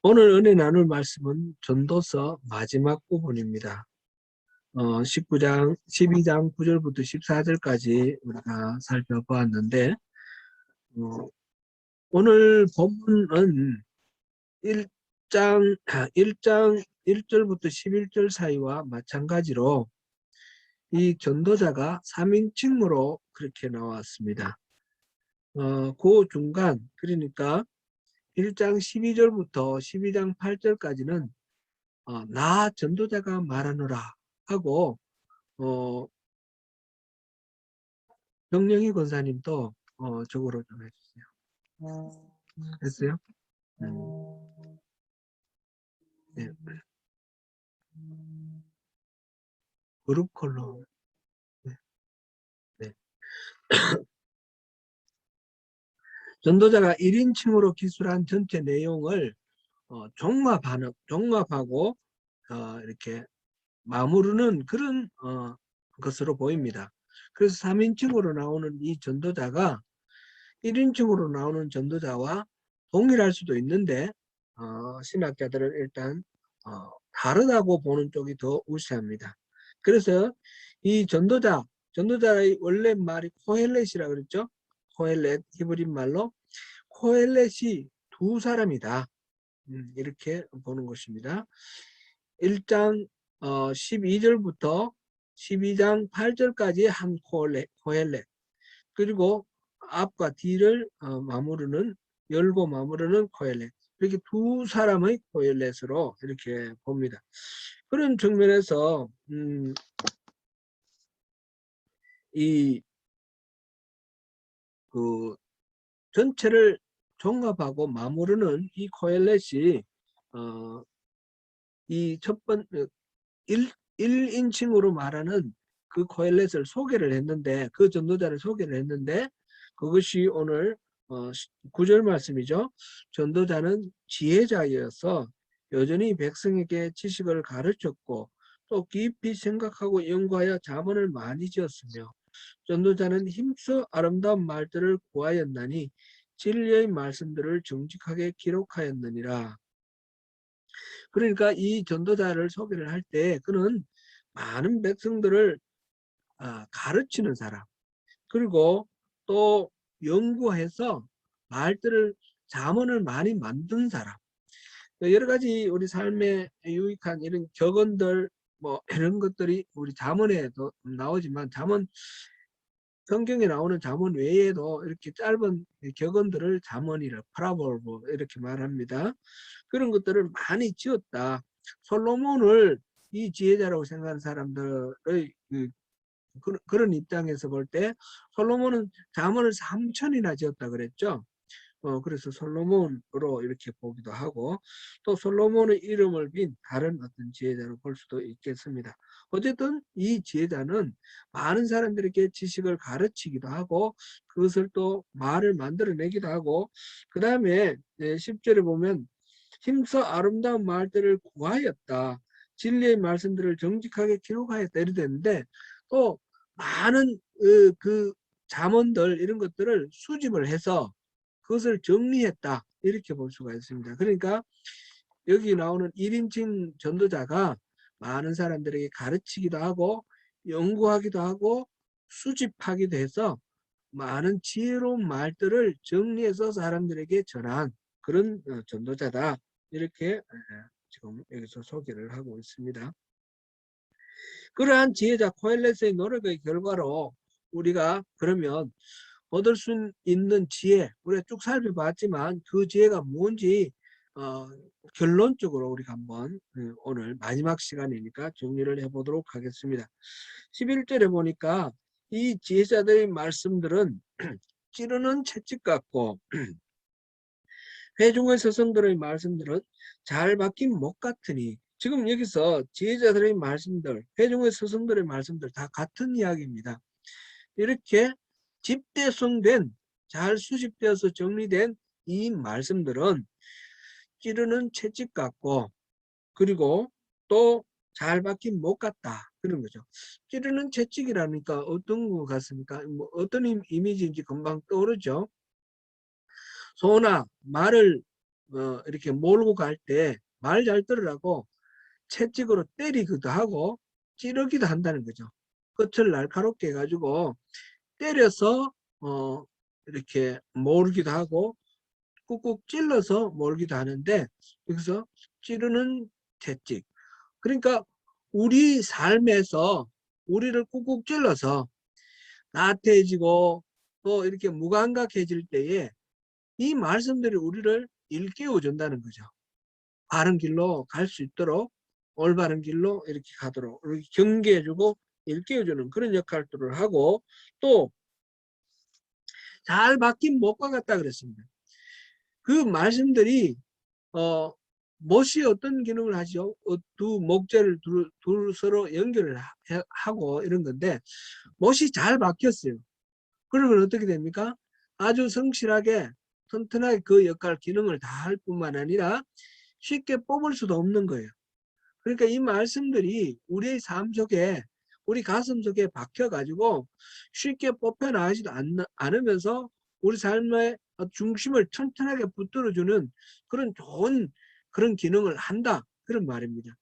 오늘 은혜 나눌 말씀은 전도서 마지막 부분입니다. 19장, 12장 9절부터 14절까지 우리가 살펴보았는데, 오늘 본문은 1장 1절부터 11절 사이와 마찬가지로 이 전도자가 3인칭으로 그렇게 나왔습니다. 그 중간, 그러니까 1장 12절부터 12장 8절까지는 나 전도자가 말하노라 하고 정영희 권사님도 저거로 좀 해주세요. 했어요? 네. 그룹 컬러. 네. 네. 전도자가 1인칭으로 기술한 전체 내용을 종합하고 이렇게 마무르는 그런 것으로 보입니다. 그래서 3인칭으로 나오는 이 전도자가 1인칭으로 나오는 전도자와 동일할 수도 있는데 신학자들은 일단 다르다고 보는 쪽이 더 우세합니다. 그래서 이 전도자의 원래 말이 코헬렛이라고 그랬죠. 코헬렛, 히브리 말로 코헬렛이 두 사람이다. 이렇게 보는 것입니다. 1장 12절부터 12장 8절까지 한 코헬렛, 그리고 앞과 뒤를 열고 마무르는 코헬렛, 이렇게 두 사람의 코헬렛으로 이렇게 봅니다. 그런 측면에서 그 전체를 종합하고 마무르는 이 코헬렛이 이 첫 번째 1인칭으로 말하는 그 코헬렛을 소개를 했는데, 그 전도자를 소개를 했는데, 그것이 오늘 9절 말씀이죠. 전도자는 지혜자여서 여전히 백성에게 지식을 가르쳤고 또 깊이 생각하고 연구하여 자문을 많이 지었으며, 전도자는 힘써 아름다운 말들을 구하였나니 진리의 말씀들을 정직하게 기록하였느니라. 그러니까 이 전도자를 소개를 할 때 그는 많은 백성들을 가르치는 사람, 그리고 또 연구해서 말들을 자문을 많이 만든 사람, 여러 가지 우리 삶에 유익한 이런 격언들 뭐 이런 것들이 우리 자문에도 나오지만, 성경에 나오는 자문 외에도 이렇게 짧은 격언들을 자문이라 파라볼 이렇게 말합니다. 그런 것들을 많이 지었다. 솔로몬을 이 지혜자라고 생각하는 사람들의 그런 입장에서 볼 때 솔로몬은 자문을 3천이나 지었다 그랬죠. 그래서 솔로몬으로 이렇게 보기도 하고, 또 솔로몬의 이름을 빈 다른 어떤 지혜자로 볼 수도 있겠습니다. 어쨌든 이 지혜자는 많은 사람들에게 지식을 가르치기도 하고 그것을 또 말을 만들어내기도 하고, 그 다음에 10절에 보면 힘써 아름다운 말들을 구하였다. 진리의 말씀들을 정직하게 기록하였다 이렇게 되는데, 또 많은 그 잠언들 이런 것들을 수집을 해서 그것을 정리했다 이렇게 볼 수가 있습니다. 그러니까 여기 나오는 1인칭 전도자가 많은 사람들에게 가르치기도 하고 연구하기도 하고 수집하기도 해서 많은 지혜로운 말들을 정리해서 사람들에게 전한 그런 전도자다, 이렇게 지금 여기서 소개를 하고 있습니다. 그러한 지혜자 코엘렛의 노력의 결과로 우리가 그러면 얻을 수 있는 지혜, 우리가 쭉 살펴봤지만 그 지혜가 뭔지 결론적으로 우리가 한번 오늘 마지막 시간이니까 정리를 해보도록 하겠습니다. 11절에 보니까 이 지혜자들의 말씀들은 찌르는 채찍 같고 회중의 스승들의 말씀들은 잘 박힌 목 같으니, 지금 여기서 지혜자들의 말씀들, 회중의 스승들의 말씀들 다 같은 이야기입니다. 이렇게 집대성된, 잘 수집되어서 정리된 이 말씀들은 찌르는 채찍 같고, 그리고 또 잘 박힌 목 같다 그런 거죠. 찌르는 채찍이라니까 어떤 것 같습니까? 뭐 어떤 이미지인지 금방 떠오르죠. 소나 말을 이렇게 몰고 갈 때 말 잘 들으라고 채찍으로 때리기도 하고 찌르기도 한다는 거죠. 끝을 날카롭게 해가지고 때려서 이렇게 몰기도 하고 꾹꾹 찔러서 몰기도 하는데, 여기서 찌르는 채찍. 그러니까 우리 삶에서 우리를 꾹꾹 찔러서 나태해지고 또 이렇게 무감각해질 때에 이 말씀들이 우리를 일깨워 준다는 거죠. 바른 길로 갈 수 있도록, 올바른 길로 이렇게 가도록 이렇게 경계해주고 일깨워주는 그런 역할들을 하고, 또 잘 박힌 못과 같다 그랬습니다. 그 말씀들이 못이 어떤 기능을 하죠? 두 목재를 서로 연결을 하고 이런 건데, 못이 잘 박혔어요. 그러면 어떻게 됩니까? 아주 성실하게 튼튼하게 그 역할 기능을 다 할 뿐만 아니라 쉽게 뽑을 수도 없는 거예요. 그러니까 이 말씀들이 우리의 삶 속에, 우리 가슴 속에 박혀가지고 쉽게 뽑혀나가지도 않으면서 우리 삶의 중심을 튼튼하게 붙들어주는 그런 좋은 그런 기능을 한다, 그런 말입니다.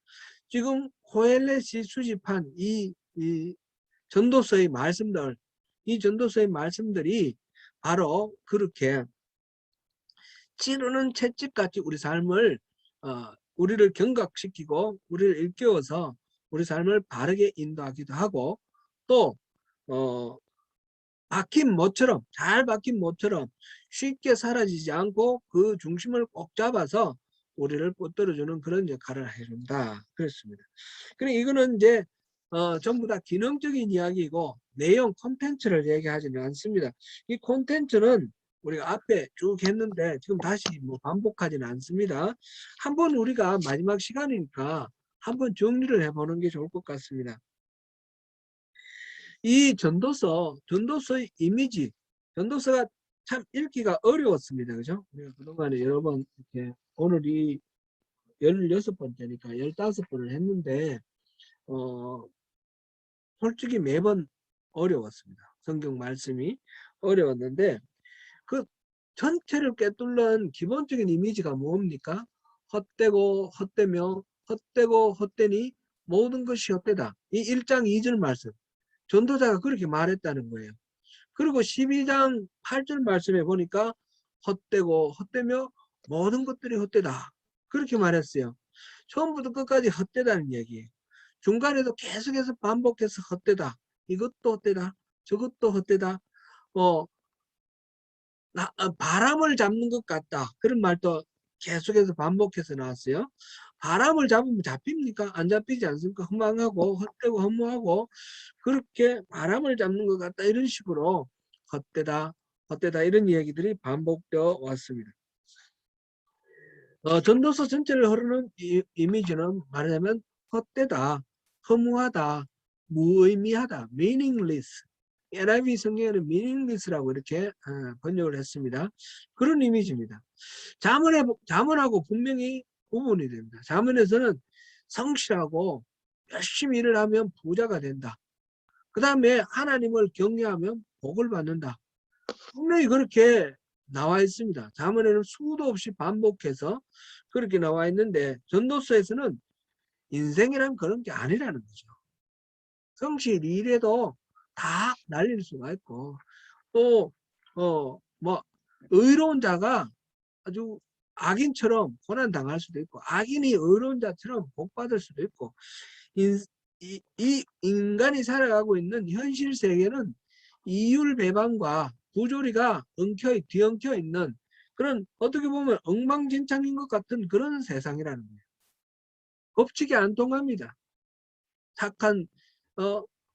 지금 코엘렛이 수집한 이 전도서의 말씀들, 이 전도서의 말씀들이 바로 그렇게 찌르는 채찍같이 우리 삶을 우리를 경각시키고 우리를 일깨워서 우리 삶을 바르게 인도하기도 하고, 또 박힌 못처럼, 잘 박힌 못처럼 쉽게 사라지지 않고 그 중심을 꼭 잡아서 우리를 붙들어주는 그런 역할을 해준다, 그렇습니다. 그러니까 이거는 이제 전부 다 기능적인 이야기이고 내용 콘텐츠를 얘기하지는 않습니다. 이 콘텐츠는 우리가 앞에 쭉 했는데 지금 다시 뭐 반복하지는 않습니다. 한번 우리가 마지막 시간이니까 한번 정리를 해보는 게 좋을 것 같습니다. 이 전도서의 이미지, 전도서가 참 읽기가 어려웠습니다. 그죠? 우리가 그동안에 여러 번 이렇게, 오늘이 16번째니까 15번을 했는데, 솔직히 매번 어려웠습니다. 성경 말씀이 어려웠는데, 그 전체를 꿰뚫는 기본적인 이미지가 뭡니까? 헛되고 헛되며 헛되고 헛되니 모든 것이 헛되다. 이 1장 2절 말씀. 전도자가 그렇게 말했다는 거예요. 그리고 12장 8절 말씀에 보니까 헛되고 헛되며 모든 것들이 헛되다, 그렇게 말했어요. 처음부터 끝까지 헛되다는 얘기예요. 중간에도 계속해서 반복해서 헛되다, 이것도 헛되다, 저것도 헛되다, 바람을 잡는 것 같다, 그런 말도 계속해서 반복해서 나왔어요. 바람을 잡으면 잡힙니까? 안 잡히지 않습니까? 허망하고 헛되고 허무하고 그렇게 바람을 잡는 것 같다, 이런 식으로 헛되다 헛되다 이런 이야기들이 반복되어 왔습니다. 전도서 전체를 흐르는 이미지는 말하자면 헛되다, 허무하다, 무의미하다, meaningless. NIV 성경에는 meaningless라고 이렇게 번역을 했습니다. 그런 이미지입니다. 자문하고 분명히 구분이 됩니다. 자문에서는 성실하고 열심히 일을 하면 부자가 된다. 그 다음에 하나님을 경외하면 복을 받는다. 분명히 그렇게 나와 있습니다. 자문에는 수도 없이 반복해서 그렇게 나와 있는데, 전도서에서는 인생이란 그런 게 아니라는 거죠. 성실히 일해도 다 날릴 수가 있고, 또 뭐 의로운 자가 아주 악인처럼 고난당할 수도 있고, 악인이 의로운 자처럼 복받을 수도 있고, 이 인간이 살아가고 있는 현실 세계는 이율배반과 부조리가 뒤엉켜 있는 그런, 어떻게 보면 엉망진창인 것 같은 그런 세상이라는 거예요. 법칙이 안 통합니다. 착한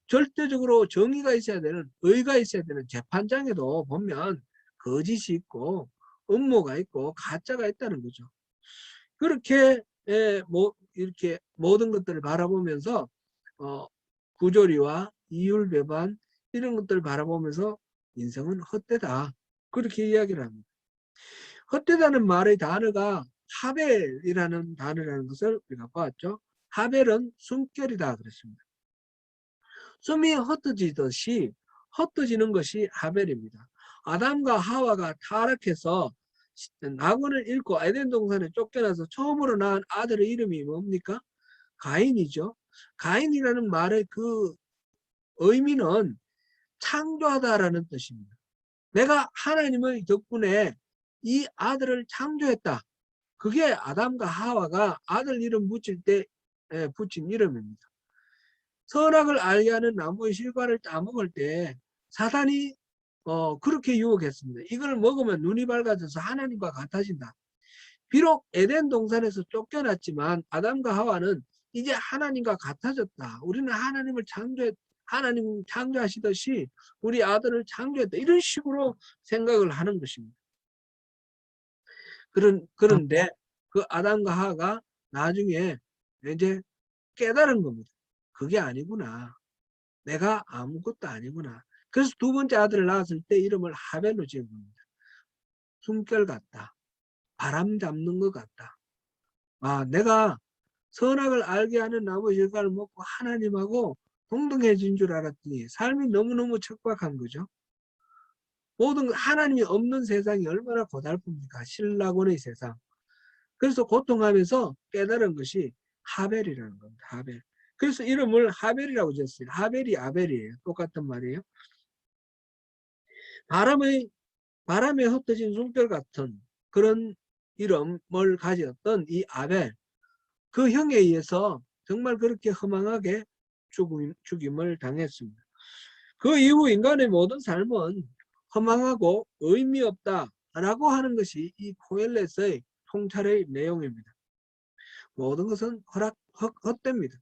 절대적으로 정의가 있어야 되는, 의가 있어야 되는 재판장에도 보면 거짓이 있고 음모가 있고 가짜가 있다는 거죠. 그렇게 이렇게 모든 것들을 바라보면서 부조리와 이율배반 이런 것들을 바라보면서 인생은 헛되다, 그렇게 이야기를 합니다. 헛되다는 말의 단어가 하벨이라는 단어라는 것을 우리가 봤죠. 하벨은 숨결이다 그랬습니다. 숨이 흩어지듯이 흩어지는 것이 하벨입니다. 아담과 하와가 타락해서 낙원을 잃고 에덴 동산에 쫓겨나서 처음으로 낳은 아들의 이름이 뭡니까? 가인이죠. 가인이라는 말의 그 의미는 창조하다라는 뜻입니다. 내가 하나님의 덕분에 이 아들을 창조했다. 그게 아담과 하와가 아들 이름 붙일 때 붙인 이름입니다. 선악을 알게 하는 나무의 실과를 따먹을 때 사단이 그렇게 유혹했습니다. 이걸 먹으면 눈이 밝아져서 하나님과 같아진다. 비록 에덴 동산에서 쫓겨났지만 아담과 하와는 이제 하나님과 같아졌다. 우리는 하나님 창조하시듯이 우리 아들을 창조했다. 이런 식으로 생각을 하는 것입니다. 그런데 그 아담과 하와가 나중에 이제 깨달은 겁니다. 그게 아니구나. 내가 아무것도 아니구나. 그래서 두 번째 아들을 낳았을 때 이름을 하벨로 지은 겁니다. 숨결 같다. 바람 잡는 것 같다. 내가 선악을 알게 하는 나무 열과를 먹고 하나님하고 동등해진 줄 알았더니 삶이 너무너무 척박한 거죠. 모든 하나님이 없는 세상이 얼마나 고달픕니까? 신라곤의 세상. 그래서 고통하면서 깨달은 것이 하벨이라는 겁니다. 하벨. 그래서 이름을 하벨이라고 지었어요. 하벨이 아벨이에요. 똑같은 말이에요. 바람에 흩어진 숨결 같은 그런 이름을 가졌던 이 아벨. 그 형에 의해서 정말 그렇게 허망하게 죽임을 당했습니다. 그 이후 인간의 모든 삶은 허망하고 의미 없다라고 하는 것이 이 코엘렛의 통찰의 내용입니다. 모든 것은 헛됩니다.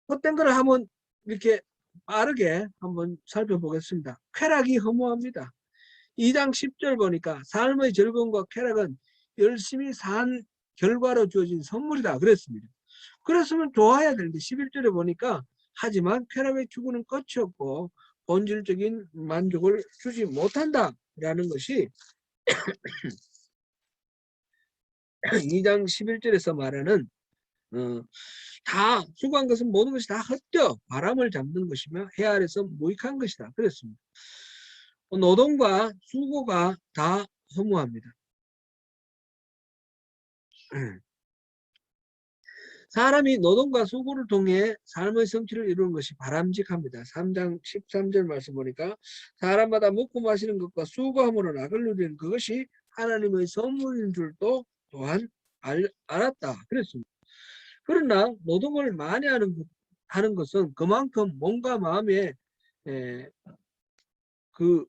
헛된 것을 한번 이렇게 빠르게 한번 살펴보겠습니다. 쾌락이 허무합니다. 2장 10절 보니까 삶의 즐거움과 쾌락은 열심히 산 결과로 주어진 선물이다 그랬습니다. 그랬으면 좋아야 되는데 11절에 보니까 하지만 쾌락의 추구는 끝이 없고 본질적인 만족을 주지 못한다 라는 것이 2장 11절에서 말하는 다 수고한 것은 모든 것이 다 헛되어 바람을 잡는 것이며 해 아래서 무익한 것이다 그랬습니다. 노동과 수고가 다 허무합니다. 사람이 노동과 수고를 통해 삶의 성취를 이루는 것이 바람직합니다. 3장 13절 말씀 보니까 사람마다 먹고 마시는 것과 수고함으로 낙을 누리는 그것이 하나님의 선물인 줄도 또한 알았다 그랬습니다. 그러나 노동을 많이 하는 것은 그만큼 몸과 마음에 그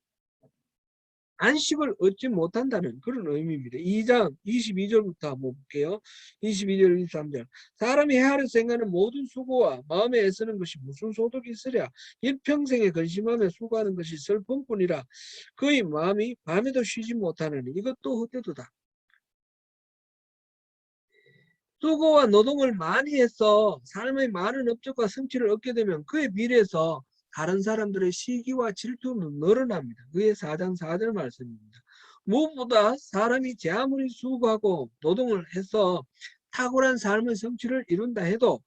안식을 얻지 못한다는 그런 의미입니다. 2장 22절부터 한번 볼게요. 22절 23절 사람이 헤아려 생각하는 모든 수고와 마음에 애쓰는 것이 무슨 소득이 있으랴. 일평생에 근심하며 수고하는 것이 슬픔뿐이라. 그의 마음이 밤에도 쉬지 못하느니 이것도 헛되도다. 수고와 노동을 많이 해서 삶의 많은 업적과 성취를 얻게 되면 그에 비례해서 다른 사람들의 시기와 질투는 늘어납니다. 그게 4장 4절 말씀입니다. 무엇보다 사람이 제 아무리 수고하고 노동을 해서 탁월한 삶의 성취를 이룬다 해도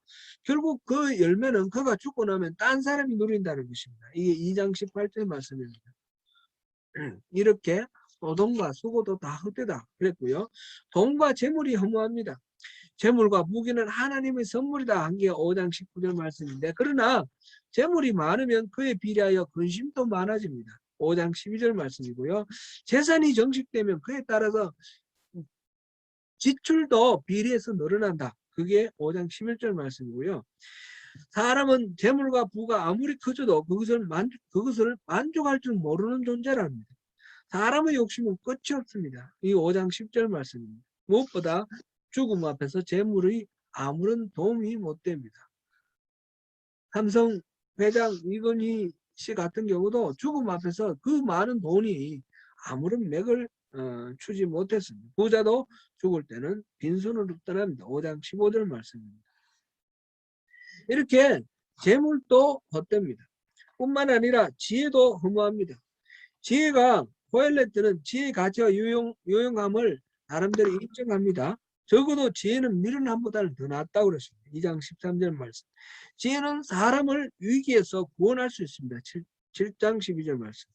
결국 그 열매는 그가 죽고 나면 딴 사람이 누린다는 것입니다. 이게 2장 18절 말씀입니다. 이렇게 노동과 수고도 다 헛되다 그랬고요. 돈과 재물이 허무합니다. 재물과 무기는 하나님의 선물이다 한 게 5장 19절 말씀인데 그러나 재물이 많으면 그에 비례하여 근심도 많아집니다. 5장 12절 말씀이고요. 재산이 정식되면 그에 따라서 지출도 비례해서 늘어난다. 그게 5장 11절 말씀이고요. 사람은 재물과 부가 아무리 커져도 그것을 만족할 줄 모르는 존재랍니다. 사람의 욕심은 끝이 없습니다. 이 5장 10절 말씀입니다. 무엇보다 죽음 앞에서 재물의 아무런 도움이 못 됩니다. 삼성 회장 이건희 씨 같은 경우도 죽음 앞에서 그 많은 돈이 아무런 맥을 추지 못했습니다. 부자도 죽을 때는 빈손으로 떠납니다. 5장 15절 말씀입니다. 이렇게 재물도 헛됩니다. 뿐만 아니라 지혜도 허무합니다. 지혜가 코엘렛들은 지혜의 가치와 유용함을 나름대로 인정합니다. 적어도 지혜는 미련함보다는 더 낫다고 그랬습니다. 2장 13절 말씀. 지혜는 사람을 위기에서 구원할 수 있습니다. 7장 12절 말씀.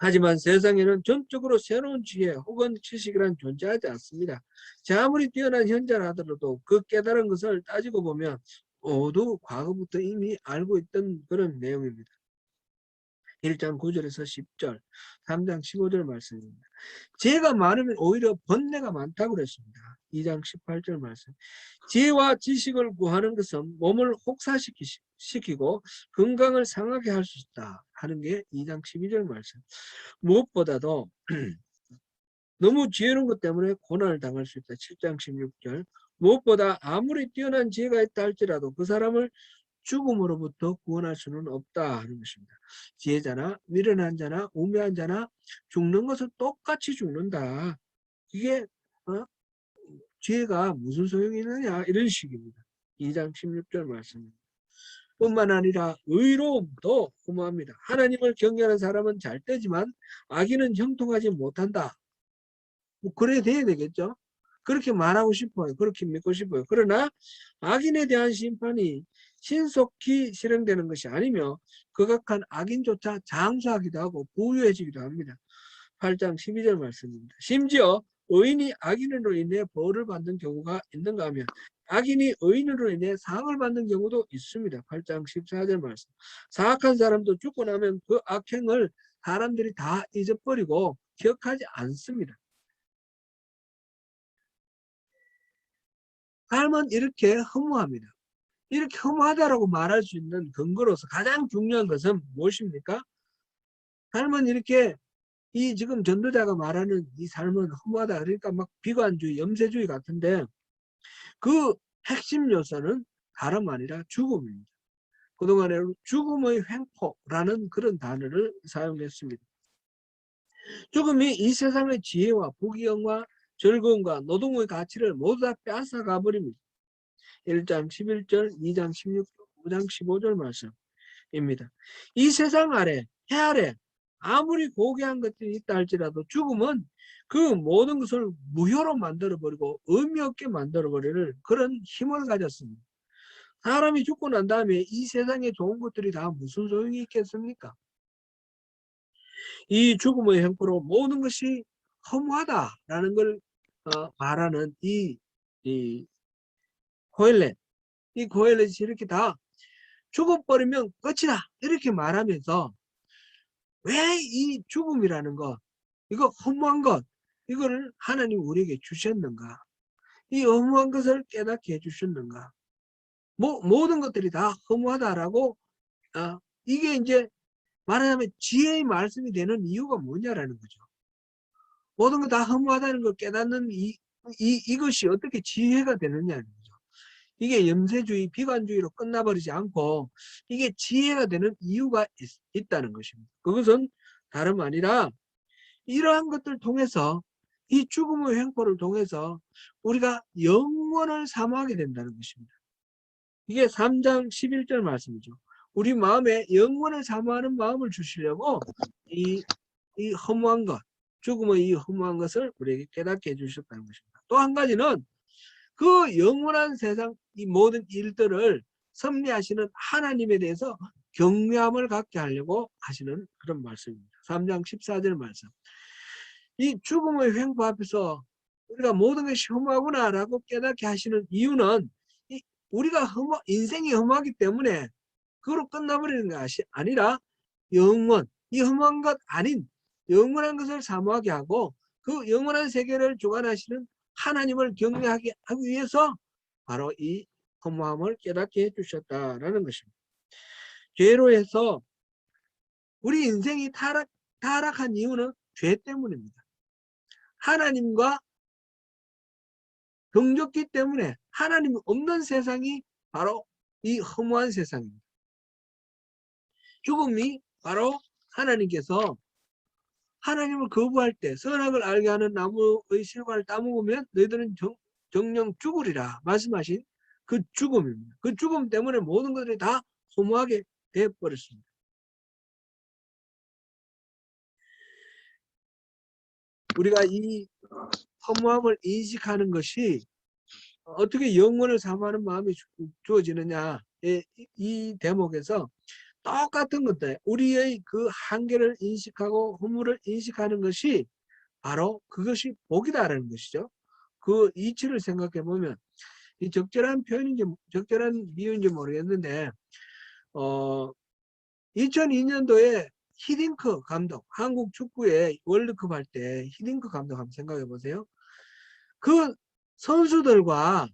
하지만 세상에는 전적으로 새로운 지혜 혹은 지식이란 존재하지 않습니다. 제 아무리 뛰어난 현자라 하더라도 그 깨달은 것을 따지고 보면 모두 과거부터 이미 알고 있던 그런 내용입니다. 1장 9절에서 10절, 3장 15절 말씀입니다. 지혜가 많으면 오히려 번뇌가 많다고 그랬습니다. 2장 18절 말씀. 지혜와 지식을 구하는 것은 몸을 혹사시키고 건강을 상하게 할 수 있다 하는 게 2장 12절 말씀. 무엇보다도 너무 지혜로운 것 때문에 고난을 당할 수 있다. 7장 16절. 무엇보다 아무리 뛰어난 지혜가 있다 할지라도 그 사람을 죽음으로부터 구원할 수는 없다 하는 것입니다. 지혜자나 미련한 자나 우매한 자나 죽는 것은 똑같이 죽는다. 이게 지혜가 무슨 소용이 있느냐 이런 식입니다. 2장 16절 말씀입니다. 뿐만 아니라 의로움도 허무합니다. 하나님을 경외하는 사람은 잘 되지만 악인은 형통하지 못한다. 뭐 그래야 돼야 되겠죠. 그렇게 말하고 싶어요. 그렇게 믿고 싶어요. 그러나 악인에 대한 심판이 신속히 실행되는 것이 아니며 극악한 악인조차 장수하기도 하고 부유해지기도 합니다. 8장 12절 말씀입니다. 심지어 의인이 악인으로 인해 벌을 받는 경우가 있는가 하면 악인이 의인으로 인해 상을 받는 경우도 있습니다. 8장 14절 말씀. 사악한 사람도 죽고 나면 그 악행을 사람들이 다 잊어버리고 기억하지 않습니다. 삶은 이렇게 허무합니다. 이렇게 허무하다라고 말할 수 있는 근거로서 가장 중요한 것은 무엇입니까? 삶은 이렇게 이 지금 전도자가 말하는 이 삶은 허무하다. 그러니까 막 비관주의, 염세주의 같은데 그 핵심 요소는 다름 아니라 죽음입니다. 그동안에 죽음의 횡포라는 그런 단어를 사용했습니다. 죽음이 이 세상의 지혜와 부귀영화, 즐거움과 노동의 가치를 모두 다 빼앗아가 버립니다. 1장 11절, 2장 16절, 5장 15절 말씀입니다. 이 세상 아래, 해 아래 아무리 고귀한 것들이 있다 할지라도 죽음은 그 모든 것을 무효로 만들어버리고 의미 없게 만들어버리는 그런 힘을 가졌습니다. 사람이 죽고 난 다음에 이 세상에 좋은 것들이 다 무슨 소용이 있겠습니까? 이 죽음의 형포로 모든 것이 허무하다라는 걸 말하는 이 고헬렛, 이 고헬렛이 이렇게 다 죽어버리면 끝이다 이렇게 말하면서 왜 이 죽음이라는 것, 이거 허무한 것, 이거를 하나님 우리에게 주셨는가? 이 허무한 것을 깨닫게 해주셨는가? 모든 것들이 다 허무하다라고 이게 이제 말하자면 지혜의 말씀이 되는 이유가 뭐냐라는 거죠. 모든 거 다 허무하다는 걸 깨닫는 이것이 어떻게 지혜가 되느냐는 거죠. 이게 염세주의, 비관주의로 끝나버리지 않고 이게 지혜가 되는 이유가 있다는 것입니다. 그것은 다름 아니라 이러한 것들 통해서 이 죽음의 횡포를 통해서 우리가 영원을 사모하게 된다는 것입니다. 이게 3장 11절 말씀이죠. 우리 마음에 영원을 사모하는 마음을 주시려고 이 허무한 것, 죽음의 이 허무한 것을 우리에게 깨닫게 해주셨다는 것입니다. 또 한 가지는 그 영원한 세상 이 모든 일들을 섭리하시는 하나님에 대해서 경외함을 갖게 하려고 하시는 그런 말씀입니다. 3장 14절 말씀. 이 죽음의 횡포 앞에서 우리가 모든 것이 허무하구나라고 깨닫게 하시는 이유는 우리가 인생이 허무하기 때문에 그걸로 끝나버리는 것이 아니라 영원, 이 허무한 것 아닌 영원한 것을 사모하게 하고 그 영원한 세계를 주관하시는 하나님을 경외하게 하기 위해서 바로 이 허무함을 깨닫게 해주셨다라는 것입니다. 죄로 해서 우리 인생이 타락한 이유는 죄 때문입니다. 하나님과 정졌기 때문에 하나님이 없는 세상이 바로 이 허무한 세상입니다. 죽음이 바로 하나님께서 하나님을 거부할 때 선악을 알게 하는 나무의 실과를 따먹으면 너희들은 정령 죽으리라 말씀하신 그 죽음입니다. 그 죽음 때문에 모든 것들이 다 허무하게 되어버렸습니다. 우리가 이 허무함을 인식하는 것이 어떻게 영원을 사모하는 마음이 주어지느냐 이 대목에서 똑같은 것들, 우리의 그 한계를 인식하고 허물을 인식하는 것이 바로 그것이 복이다라는 것이죠. 그 이치를 생각해 보면 이 적절한 표현인지 적절한 비유인지 모르겠는데 2002년도에 히딩크 감독, 한국 축구의 월드컵 할 때 히딩크 감독 한번 생각해 보세요. 그 선수들과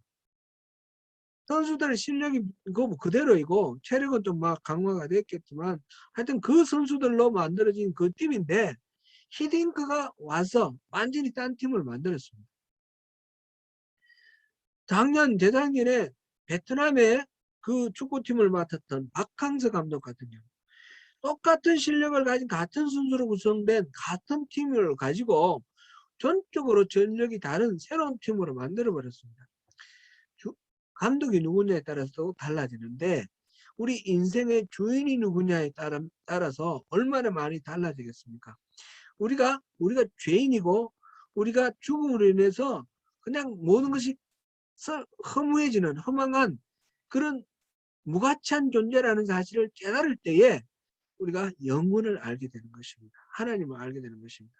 선수들의 실력이 그대로이고 체력은 좀 막 강화가 됐겠지만 하여튼 그 선수들로 만들어진 그 팀인데 히딩크가 와서 완전히 딴 팀을 만들었습니다. 재작년에 베트남의 그 축구팀을 맡았던 박항서 감독 같은 경우 똑같은 실력을 가진 같은 선수로 구성된 같은 팀을 가지고 전적으로 전력이 다른 새로운 팀으로 만들어 버렸습니다. 감독이 누구냐에 따라서 달라지는데 우리 인생의 주인이 누구냐에 따라서 얼마나 많이 달라지겠습니까? 우리가 죄인이고 우리가 죽음으로 인해서 그냥 모든 것이 허무해지는 허망한 그런 무가치한 존재라는 사실을 깨달을 때에 우리가 영혼을 알게 되는 것입니다. 하나님을 알게 되는 것입니다.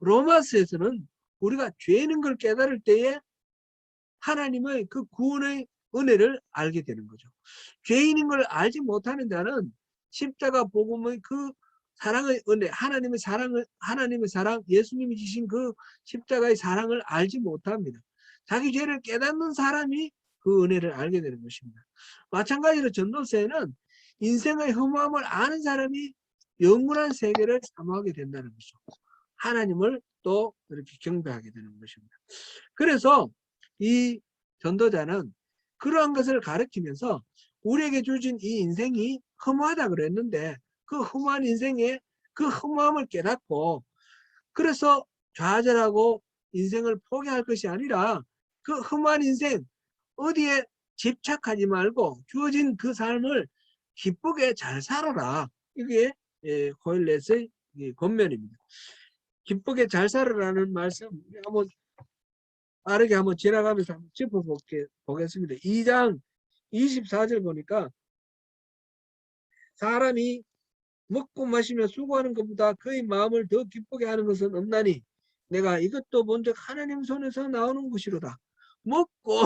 로마서에서는 우리가 죄인인 걸 깨달을 때에 하나님의 그 구원의 은혜를 알게 되는 거죠. 죄인인 걸 알지 못하는 자는 십자가 복음의 그 사랑의 은혜, 하나님의 사랑, 예수님이 주신 그 십자가의 사랑을 알지 못합니다. 자기 죄를 깨닫는 사람이 그 은혜를 알게 되는 것입니다. 마찬가지로 전도서에는 인생의 허무함을 아는 사람이 영원한 세계를 사모하게 된다는 것이죠. 하나님을 또 이렇게 경배하게 되는 것입니다. 그래서 이 전도자는 그러한 것을 가르치면서 우리에게 주신 이 인생이 허무하다 그랬는데 그 허무한 인생에 그 허무함을 깨닫고 그래서 좌절하고 인생을 포기할 것이 아니라 그 허무한 인생 어디에 집착하지 말고 주어진 그 삶을 기쁘게 잘 살아라. 이게 고헬렛의 권면입니다. 기쁘게 잘 살아라는 말씀 한번 빠르게 한번 지나가면서 한번 짚어보겠습니다. 2장 24절 보니까 사람이 먹고 마시며 수고하는 것보다 그의 마음을 더 기쁘게 하는 것은 없나니 내가 이것도 먼저 하나님 손에서 나오는 것이로다. 먹고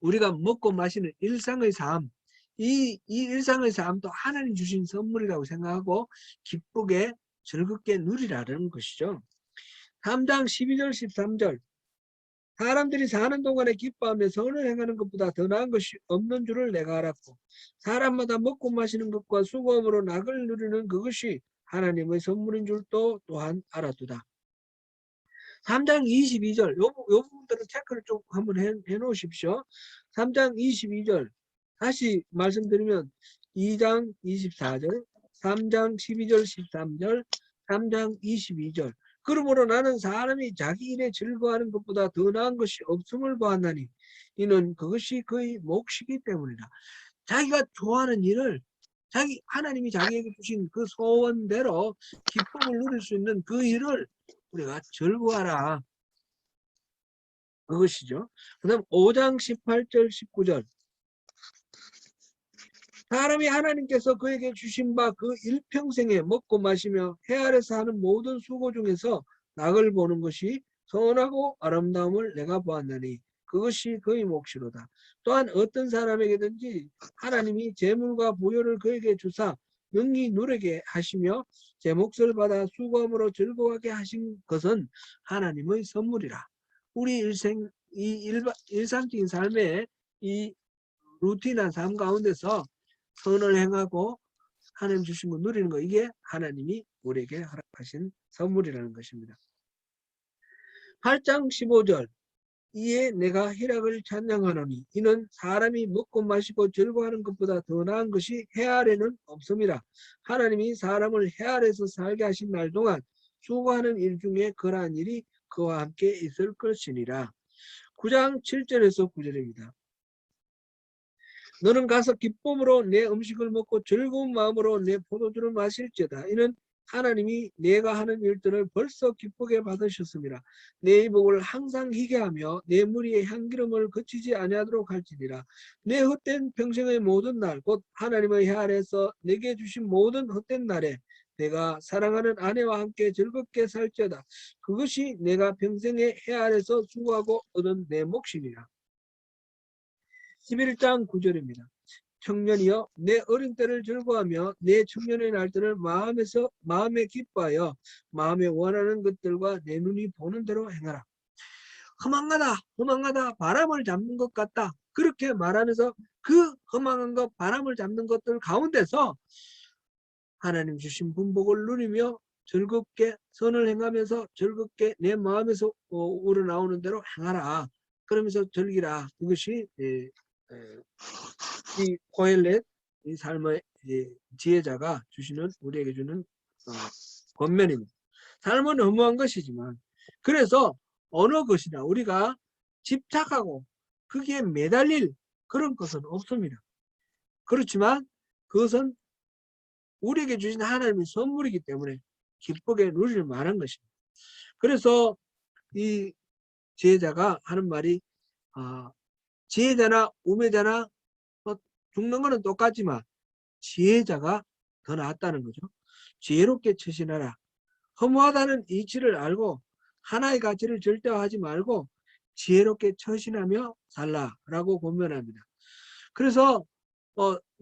우리가 먹고 마시는 일상의 삶, 이 일상의 삶도 하나님 주신 선물이라고 생각하고 기쁘게 즐겁게 누리라는 것이죠. 3장 12절 13절 사람들이 사는 동안에 기뻐하며 선을 행하는 것보다 더 나은 것이 없는 줄을 내가 알았고 사람마다 먹고 마시는 것과 수고함으로 낙을 누리는 그것이 하나님의 선물인 줄도 또한 알았도다. 3장 22절 요 부분들은 체크를 좀 한번 해 놓으십시오. 3장 22절 다시 말씀드리면 2장 24절 3장 12절 13절 3장 22절 그러므로 나는 사람이 자기 일에 즐거워하는 것보다 더 나은 것이 없음을 보았나니 이는 그것이 그의 몫이기 때문이다. 자기가 좋아하는 일을 하나님이 자기에게 주신 그 소원대로 기쁨을 누릴 수 있는 그 일을 우리가 즐거워하라. 그것이죠. 그 다음 5장 18절 19절 사람이 하나님께서 그에게 주신 바 그 일평생에 먹고 마시며 해 아래서 하는 모든 수고 중에서 낙을 보는 것이 선하고 아름다움을 내가 보았나니 그것이 그의 몫이로다. 또한 어떤 사람에게든지 하나님이 재물과 부여를 그에게 주사 능히 누리게 하시며 제 몫을 받아 수고함으로 즐거워하게 하신 것은 하나님의 선물이라. 우리 일상적인 삶의 이 루틴한 삶 가운데서 선을 행하고 하나님 주신 거 누리는 거 이게 하나님이 우리에게 허락하신 선물이라는 것입니다. 8장 15절 이에 내가 희락을 찬양하노니 이는 사람이 먹고 마시고 즐거워하는 것보다 더 나은 것이 해 아래는 없음이라. 하나님이 사람을 해 아래에서 살게 하신 날 동안 수고하는 일 중에 그러한 일이 그와 함께 있을 것이니라. 9장 7절에서 9절입니다. 너는 가서 기쁨으로 내 음식을 먹고 즐거운 마음으로 내 포도주를 마실지어다. 이는 하나님이 내가 하는 일들을 벌써 기쁘게 받으셨습니다. 내 이복을 항상 희게 하며 내 무리의 향기름을 거치지 아니하도록 할지니라. 내 헛된 평생의 모든 날 곧 하나님의 해 아래에서 내게 주신 모든 헛된 날에 내가 사랑하는 아내와 함께 즐겁게 살지어다. 그것이 내가 평생의 해 아래에서 수고하고 얻은 내 몫이니라. 11장 9절입니다. 청년이여 내 어린 때를 즐거워하며 내 청년의 날들을 마음에 기뻐하여 마음에 원하는 것들과 내 눈이 보는 대로 행하라. 허망하다 바람을 잡는 것 같다. 그렇게 말하면서 그 허망한 것 바람을 잡는 것들 가운데서 하나님 주신 분복을 누리며 즐겁게 선을 행하면서 즐겁게 내 마음에서 우러나오는 대로 행하라. 그러면서 즐기라. 이것이 이 코엘렛 이 삶의 지혜자가 주시는 우리에게 주는 권면입니다. 삶은 허무한 것이지만 그래서 어느 것이나 우리가 집착하고 거기에 매달릴 그런 것은 없습니다. 그렇지만 그것은 우리에게 주신 하나님의 선물이기 때문에 기쁘게 누릴 만한 것입니다. 그래서 이 지혜자가 하는 말이 지혜자나 우매자나 죽는 거는 똑같지만 지혜자가 더 낫다는 거죠. 지혜롭게 처신하라. 허무하다는 이치를 알고 하나의 가치를 절대화하지 말고 지혜롭게 처신하며 살라라고 권면합니다. 그래서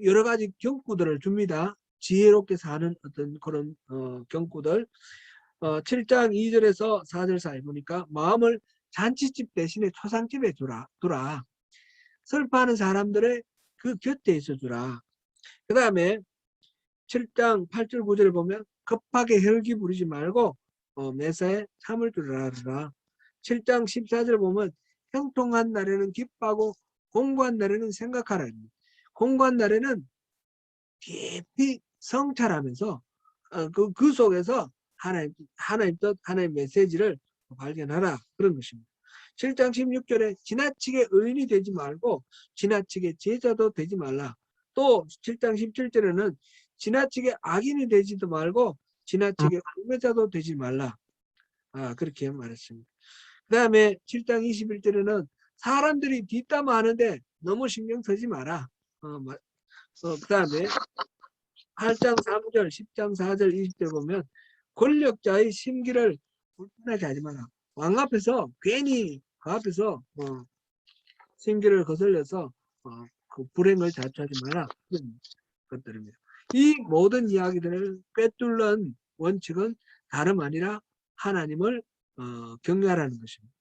여러 가지 경구들을 줍니다. 지혜롭게 사는 어떤 그런 경구들. 7장 2절에서 4절 사이 보니까 마음을 잔치집 대신에 초상집에 두라. 슬퍼하는 사람들의 그 곁에 있어 주라. 그 다음에 7장 8절 9절을 보면 급하게 혈기 부리지 말고 매사에 참을 줄 알아라. 7장 14절 보면 형통한 날에는 기뻐하고 공고한 날에는 생각하라. 공고한 날에는 깊이 성찰하면서 그 속에서 하나님 뜻, 하나님 메시지를 발견하라. 그런 것입니다. 7장 16절에 지나치게 의인이 되지 말고 지나치게 제자도 되지 말라. 또 7장 17절에는 지나치게 악인이 되지도 말고 지나치게 우매자도 되지 말라. 그렇게 말했습니다. 그 다음에 7장 21절에는 사람들이 뒷담화하는데 너무 신경 쓰지 마라. 그 다음에 8장 3절, 10장 4절, 20절 보면 권력자의 심기를 불편하게 하지 마라. 왕 앞에서 괜히 그 앞에서 심기를 거슬려서 그 불행을 자초하지 마라. 그런 것들입니다. 이 모든 이야기들을 꿰뚫는 원칙은 다름 아니라 하나님을 경외하라는 것입니다.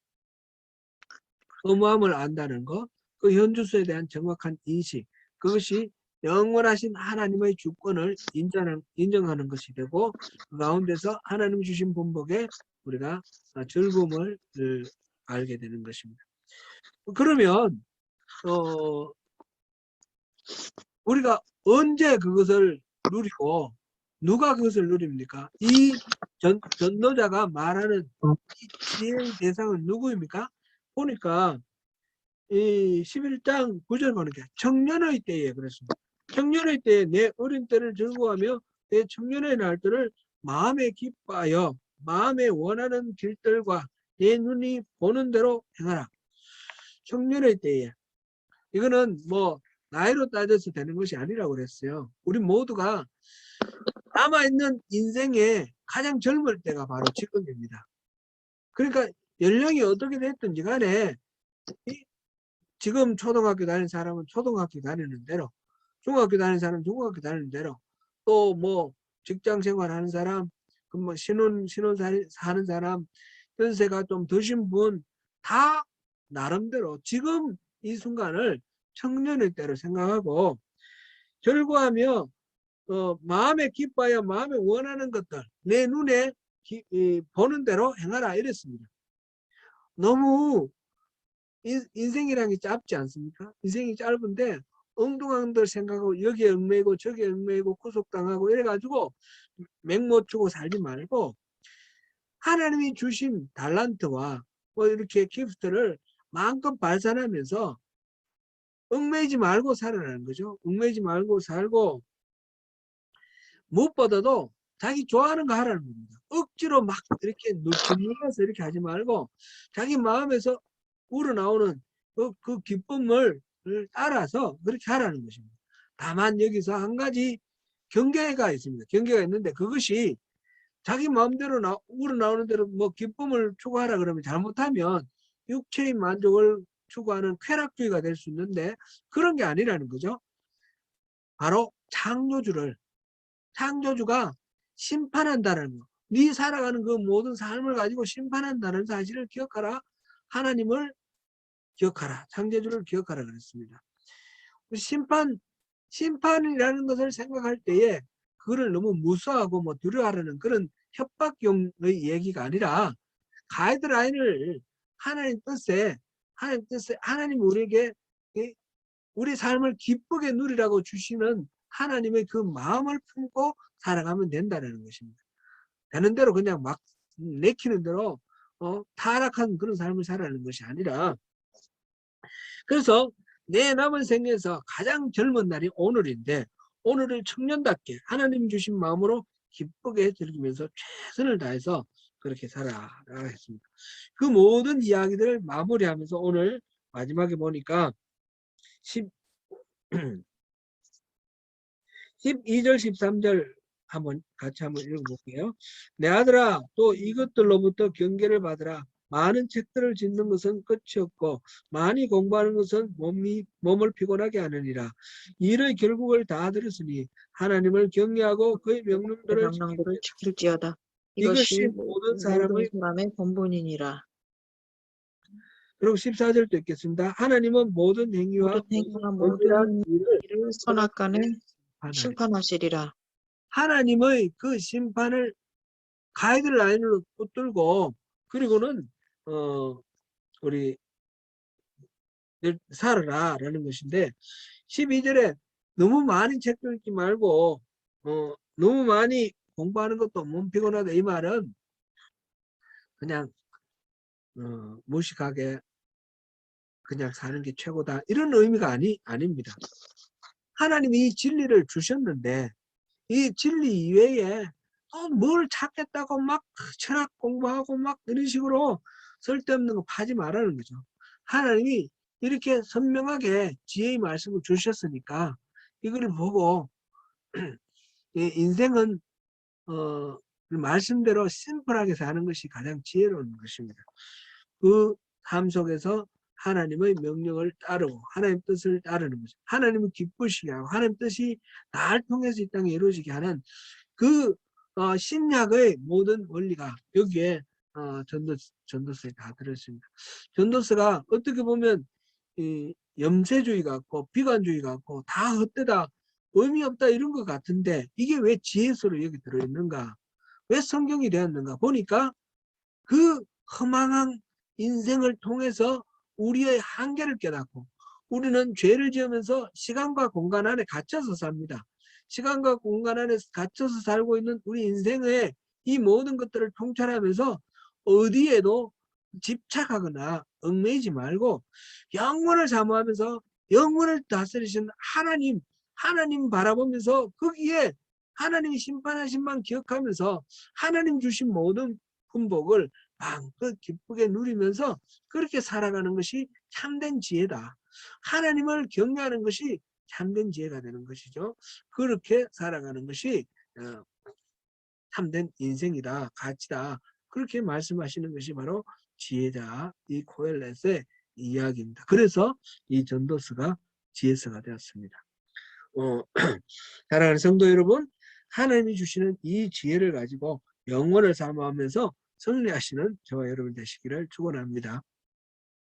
허무함을 안다는 것, 그 현주소에 대한 정확한 인식, 그것이 영원하신 하나님의 주권을 인정하는 것이 되고 그 가운데서 하나님 주신 본복에 우리가 즐거움을 알게 되는 것입니다. 그러면 우리가 언제 그것을 누리고 누가 그것을 누립니까? 이 전도자가 말하는 이 지혜의 대상은 누구입니까? 보니까 이 11장 9절 보니까 청년의 때에 그랬습니다. 청년의 때에 내 어린 때를 즐거워하며 내 청년의 날들을 마음에 기뻐하여 마음에 원하는 길들과 내 눈이 보는 대로 행하라. 청년의 때에 이거는 뭐 나이로 따져서 되는 것이 아니라고 그랬어요. 우리 모두가 남아있는 인생의 가장 젊을 때가 바로 지금입니다. 그러니까 연령이 어떻게 됐든지 간에 지금 초등학교 다니는 사람은 초등학교 다니는 대로, 중학교 다니는 사람은 중학교 다니는 대로, 또 뭐 직장 생활하는 사람, 뭐 신혼 사는 사람, 연세가 좀 드신 분 다 나름대로 지금 이 순간을 청년의 때로 생각하고 결과하며 마음에 기뻐하여 마음에 원하는 것들 내 눈에 보는 대로 행하라 이랬습니다. 너무 인생이라는 게 짧지 않습니까? 인생이 짧은데 엉뚱한 들 생각하고 여기에 얽매이고 저기에 얽매이고 구속당하고 이래가지고 맹못 주고 살지 말고 하나님이 주신 달란트와 뭐 이렇게 기프트를 마음껏 발산하면서 얽매이지 말고 살아라는 거죠. 얽매이지 말고 살고 무엇보다도 자기 좋아하는 거 하라는 겁니다. 억지로 막 이렇게 눌러서 이렇게 하지 말고 자기 마음에서 우러나오는 그 기쁨을 따라서 그렇게 하라는 것입니다. 다만 여기서 한 가지 경계가 있습니다. 경계가 있는데 그것이 자기 마음대로 우러나오는 대로 뭐 기쁨을 추구하라 그러면 잘못하면 육체의 만족을 추구하는 쾌락주의가 될 수 있는데 그런 게 아니라는 거죠. 바로 창조주가 심판한다는 거. 네 살아가는 그 모든 삶을 가지고 심판한다는 사실을 기억하라. 하나님을 기억하라. 창조주를 기억하라 그랬습니다. 심판이라는 것을 생각할 때에 그거를 너무 무수하고 뭐 두려워하라는 그런 협박용의 얘기가 아니라 가이드라인을 하나님 뜻에 하나님 우리에게 우리 삶을 기쁘게 누리라고 주시는 하나님의 그 마음을 품고 살아가면 된다는 것입니다. 되는 대로 그냥 막 내키는 대로 타락한 그런 삶을 살아가는 것이 아니라 그래서 내 남은 생에서 가장 젊은 날이 오늘인데 오늘을 청년답게 하나님 주신 마음으로 기쁘게 즐기면서 최선을 다해서 그렇게 살아라 했습니다. 그 모든 이야기들을 마무리하면서 오늘 마지막에 보니까 12절 13절 같이 한번 읽어볼게요. 내 아들아 또 이것들로부터 경계를 받으라. 많은 책들을 짓는 것은 끝이 없고 많이 공부하는 것은 몸을 피곤하게 하느니라. 일의 결국을 다 들었으니 하나님을 경외하고 그의 명령들을 지킬지어다. 이것이 이것이 모든 사람의 사람의 본분이니라. 그리고 14절도 읽겠습니다. 하나님은 모든 행위와 모든 일을 일을 선악간에 심판하시리라. 하나님의 그 심판을 가이드라인으로 붙들고 그리고는 우리 살아라라는 것인데 12절에 너무 많은 책도 읽지 말고 너무 많이 공부하는 것도 몸 피곤하다 이 말은 그냥 무식하게 그냥 사는 게 최고다 이런 의미가 아닙니다. 하나님이 이 진리를 주셨는데 이 진리 이외에 뭘 찾겠다고 막 철학 공부하고 막 이런 식으로 쓸데없는 거 파지 말라는 거죠. 하나님이 이렇게 선명하게 지혜의 말씀을 주셨으니까 이걸 보고 인생은 말씀대로 심플하게 사는 것이 가장 지혜로운 것입니다. 그 삶 속에서 하나님의 명령을 따르고 하나님 뜻을 따르는 거죠. 하나님을 기쁘시게 하고 하나님 뜻이 나를 통해서 이 땅에 이루어지게 하는 그 신약의 모든 원리가 여기에 전도서에 다 들어있습니다. 전도서가 어떻게 보면 염세주의 같고 비관주의 같고 다 헛되다 의미 없다 이런 것 같은데 이게 왜 지혜서로 여기 들어있는가 왜 성경이 되었는가 보니까 그 허망한 인생을 통해서 우리의 한계를 깨닫고 우리는 죄를 지으면서 시간과 공간 안에 갇혀서 삽니다. 시간과 공간 안에 갇혀서 살고 있는 우리 인생의 이 모든 것들을 통찰하면서 어디에도 집착하거나 얽매이지 말고 영원을 사모하면서 영원을 다스리신 하나님 바라보면서 거기에 하나님이 심판하신 만 기억하면서 하나님 주신 모든 품복을 마음껏 기쁘게 누리면서 그렇게 살아가는 것이 참된 지혜다. 하나님을 경외하는 것이 참된 지혜가 되는 것이죠. 그렇게 살아가는 것이 참된 인생이다. 가치다. 그렇게 말씀하시는 것이 바로 지혜자 이 코엘렛의 이야기입니다. 그래서 이 전도서가 지혜서가 되었습니다. 사랑하는 성도 여러분, 하나님이 주시는 이 지혜를 가지고 영원을 사모하면서 승리하시는 저와 여러분 되시기를 축원합니다.